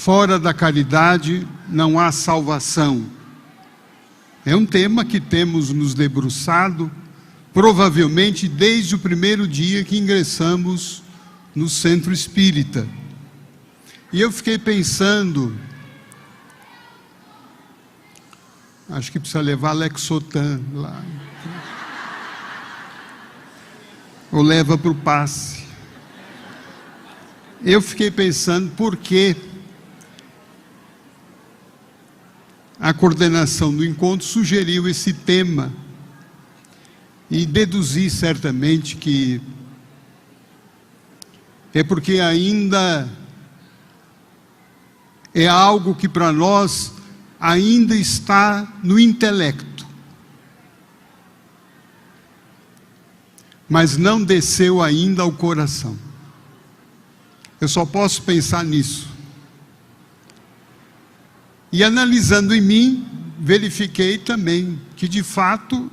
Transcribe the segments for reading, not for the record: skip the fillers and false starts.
Fora da caridade não há salvação. É um tema que temos nos debruçado, provavelmente desde o primeiro dia que ingressamos no Centro Espírita. E eu fiquei pensando, acho que precisa levar Lexotan lá. Ou leva para o passe. Eu fiquei pensando por que a coordenação do encontro sugeriu esse tema. E deduzi certamente que é porque ainda é algo que para nós ainda está no intelecto, mas não desceu ainda ao coração. Eu só posso pensar nisso. E analisando em mim, verifiquei também que de fato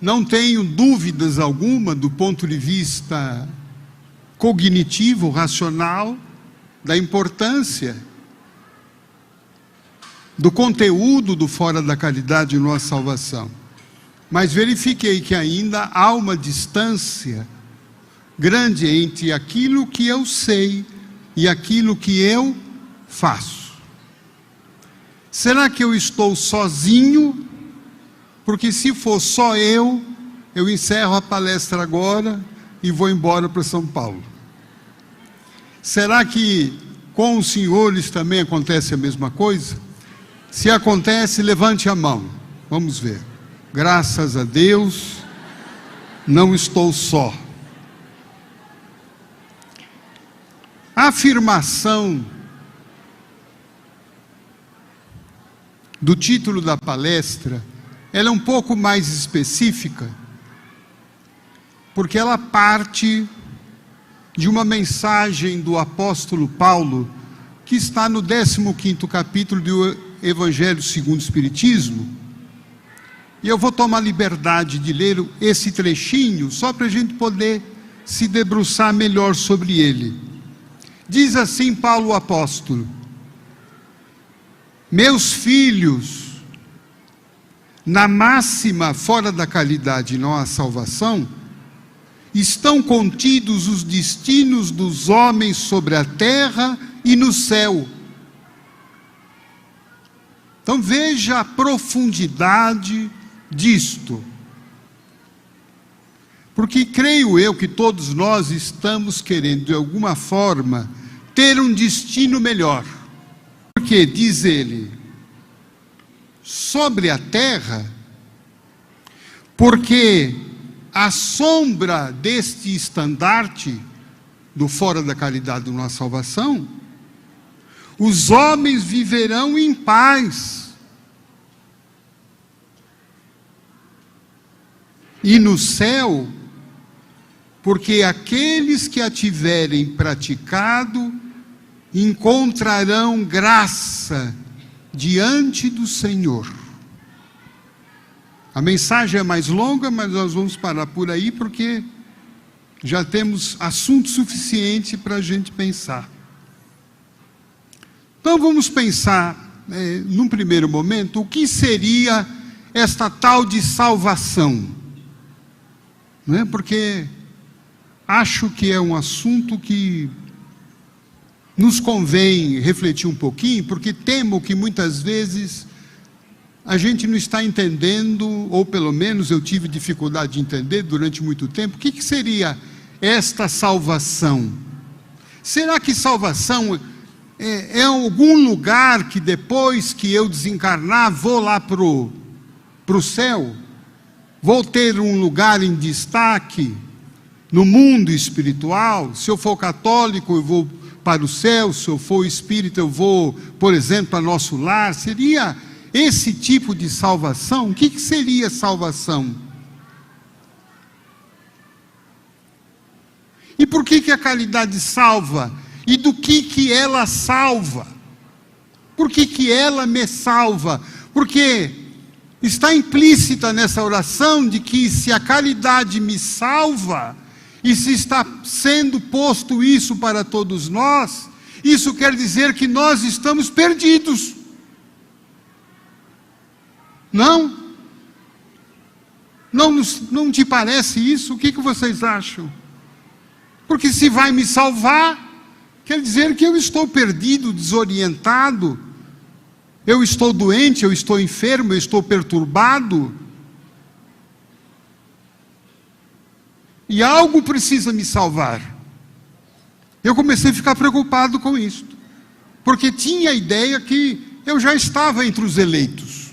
não tenho dúvidas alguma do ponto de vista cognitivo, racional, da importância do conteúdo do Fora da Caridade e Nossa Salvação. Mas verifiquei que ainda há uma distância grande entre aquilo que eu sei e aquilo que eu faço. Será que eu estou sozinho? Porque se for só eu encerro a palestra agora e vou embora para São Paulo. Será que com os senhores também acontece a mesma coisa? Se acontece, levante a mão. Vamos ver. Graças a Deus, não estou só. A afirmação do título da palestra, ela é um pouco mais específica, porque ela parte de uma mensagem do apóstolo Paulo, que está no 15º capítulo do Evangelho segundo o Espiritismo, e eu vou tomar liberdade de ler esse trechinho, só para a gente poder se debruçar melhor sobre ele. Diz assim Paulo o apóstolo: meus filhos, na máxima fora da caridade não há salvação, estão contidos os destinos dos homens sobre a terra e no céu. Então veja a profundidade disto. Porque creio eu que todos nós estamos querendo, de alguma forma, ter um destino melhor. Porque, diz ele, sobre a terra, porque a sombra deste estandarte do Fora da Caridade da Nossa Salvação, os homens viverão em paz. E no céu, porque aqueles que a tiverem praticado encontrarão graça diante do Senhor. A mensagem é mais longa, mas nós vamos parar por aí, porque já temos assunto suficiente para a gente pensar. Então vamos pensar, num primeiro momento, o que seria esta tal de salvação. Não é? Porque acho que é um assunto que nos convém refletir um pouquinho, porque temo que muitas vezes a gente não está entendendo, ou pelo menos eu tive dificuldade de entender durante muito tempo, o que seria esta salvação? Será que salvação é algum lugar que depois que eu desencarnar vou lá para o céu? Vou ter um lugar em destaque no mundo espiritual? Se eu for católico, eu vou para o céu. Se eu for espírita, eu vou, por exemplo, para nosso lar. Seria esse tipo de salvação? O que seria salvação? E por que a caridade salva? E do que ela salva? Por que ela me salva? Porque está implícita nessa oração de que se a caridade me salva, e se está sendo posto isso para todos nós, isso quer dizer que nós estamos perdidos. Não? Não te parece isso? O que vocês acham? Porque se vai me salvar, quer dizer que eu estou perdido, desorientado, eu estou doente, eu estou enfermo, eu estou perturbado. E algo precisa me salvar. Eu comecei a ficar preocupado com isso, porque tinha a ideia que eu já estava entre os eleitos.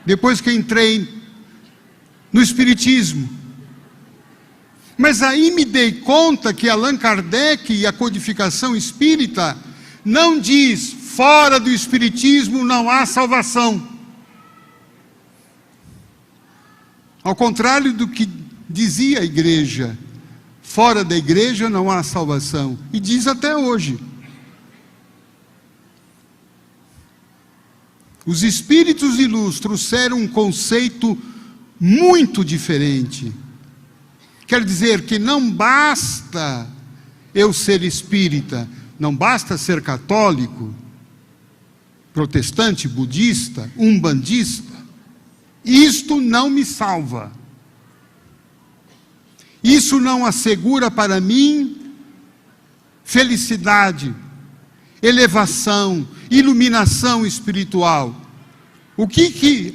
Depois que entrei no Espiritismo. Mas aí me dei conta que Allan Kardec e a codificação espírita não diz, fora do Espiritismo não há salvação. Ao contrário do que dizia a igreja, fora da igreja não há salvação. E diz até hoje. Os espíritos de luz trouxeram um conceito muito diferente. Quer dizer que não basta eu ser espírita, não basta ser católico, protestante, budista, umbandista. Isto não me salva. Isso não assegura para mim felicidade, elevação, iluminação espiritual. O que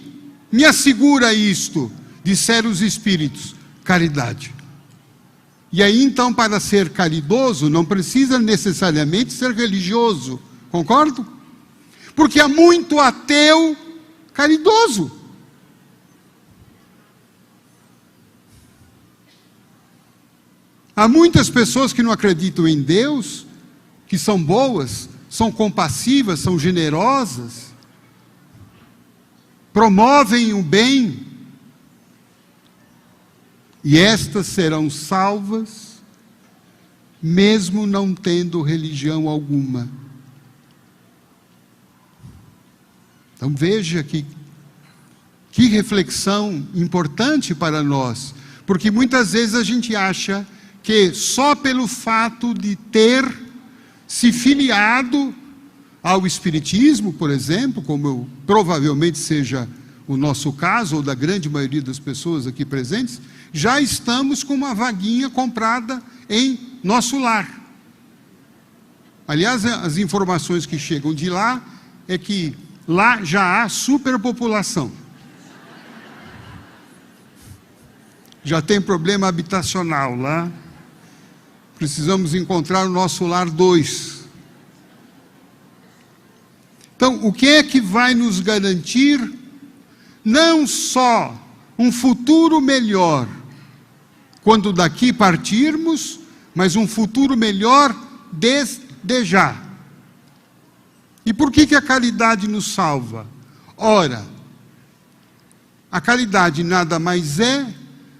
me assegura isto? Disseram os espíritos: caridade. E aí então, para ser caridoso, não precisa necessariamente ser religioso, concordo? Porque há muito ateu caridoso. Há muitas pessoas que não acreditam em Deus, que são boas, são compassivas, são generosas, promovem o bem, e estas serão salvas, mesmo não tendo religião alguma. Então veja que reflexão importante para nós, porque muitas vezes a gente acha que só pelo fato de ter se filiado ao Espiritismo, por exemplo, como provavelmente seja o nosso caso, ou da grande maioria das pessoas aqui presentes, já estamos com uma vaguinha comprada em nosso lar. Aliás, as informações que chegam de lá é que lá já há superpopulação. Já tem problema habitacional lá. Precisamos encontrar o nosso lar 2. Então, o que é que vai nos garantir não só um futuro melhor quando daqui partirmos, mas um futuro melhor desde já? E por que a caridade nos salva? Ora, a caridade nada mais é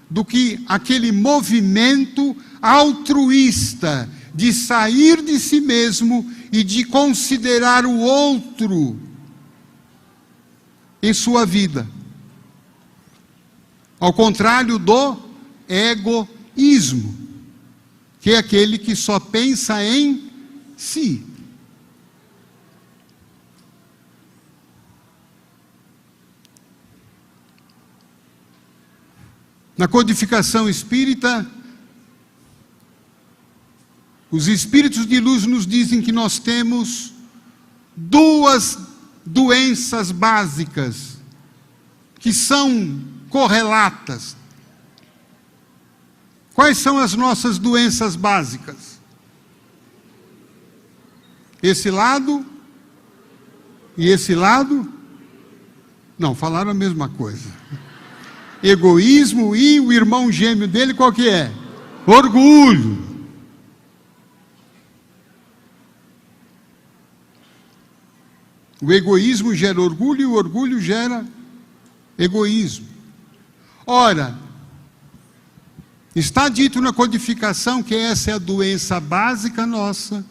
do que aquele movimento altruísta de sair de si mesmo e de considerar o outro em sua vida. Ao contrário do egoísmo, que é aquele que só pensa em si. Na codificação espírita, os espíritos de luz nos dizem que nós temos 2 doenças básicas, que são correlatas. Quais são as nossas doenças básicas? Esse lado e esse lado? Não, falaram a mesma coisa. Egoísmo e o irmão gêmeo dele, qual que é? Orgulho. O egoísmo gera orgulho e o orgulho gera egoísmo. Ora, está dito na codificação que essa é a doença básica nossa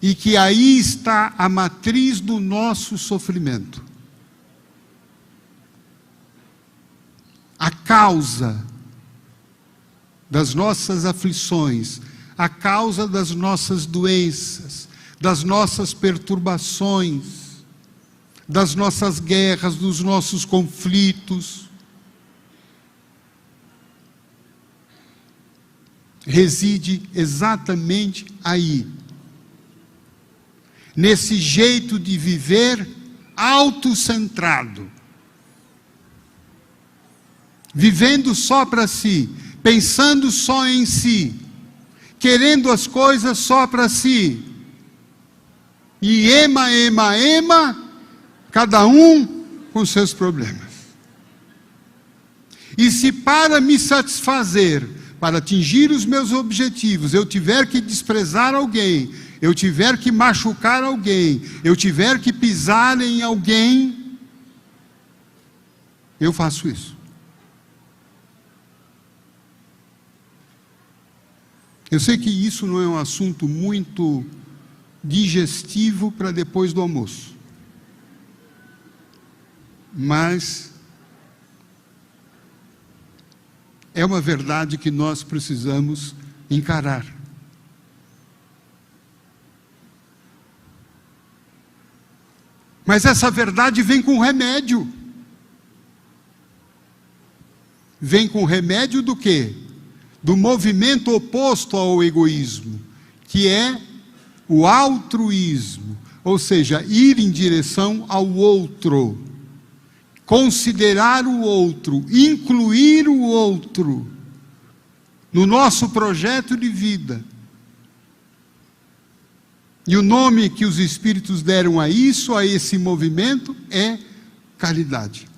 e que aí está a matriz do nosso sofrimento. a causa das nossas aflições, a causa das nossas doenças, das nossas perturbações, das nossas guerras, dos nossos conflitos, reside exatamente aí, nesse jeito de viver autocentrado, vivendo só para si, pensando só em si, querendo as coisas só para si, e ema, cada um com seus problemas. E se para me satisfazer, para atingir os meus objetivos, eu tiver que desprezar alguém, eu tiver que machucar alguém, eu tiver que pisar em alguém, eu faço isso. Eu sei que isso não é um assunto muito digestivo para depois do almoço, mas é uma verdade que nós precisamos encarar. Mas essa verdade vem com remédio. Vem com remédio do quê? Do movimento oposto ao egoísmo, que é o altruísmo, ou seja, ir em direção ao outro, considerar o outro, incluir o outro no nosso projeto de vida. E o nome que os Espíritos deram a isso, a esse movimento, é caridade.